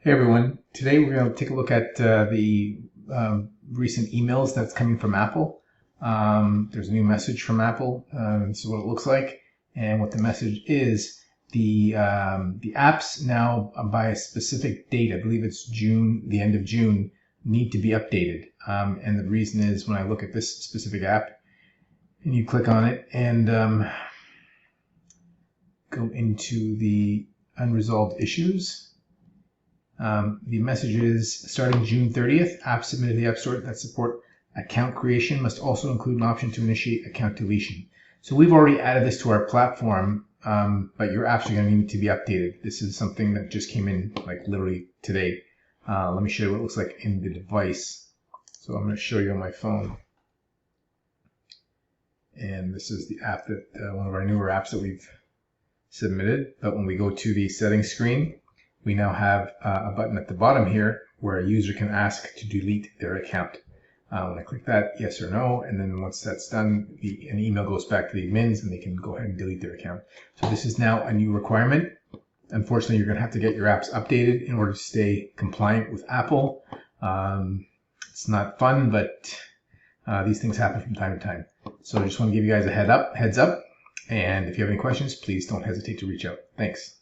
Hey everyone, today we're going to take a look at the recent emails that's coming from Apple. There's a new message from Apple. This is what it looks like, and what the message is. The apps now by a specific date, I believe it's June, the end of June, need to be updated. And the reason is when I look at this specific app, and you click on it and go into the unresolved issues. The message is starting June 30th, apps submitted to the App Store that support account creation must also include an option to initiate account deletion. So we've already added this to our platform, but your apps are going to need to be updated. This is something that just came in like literally today. Let me show you what it looks like in the device. So I'm going to show you on my phone. And this is the app that one of our newer apps that we've submitted. But when we go to the settings screen, we now have a button at the bottom here where a user can ask to delete their account. When I click that, yes or no, and then once that's done, an email goes back to the admins and they can go ahead and delete their account. So this is now a new requirement. Unfortunately, you're going to have to get your apps updated in order to stay compliant with Apple. It's not fun, but these things happen from time to time. So I just want to give you guys a heads up. And if you have any questions, please don't hesitate to reach out. Thanks.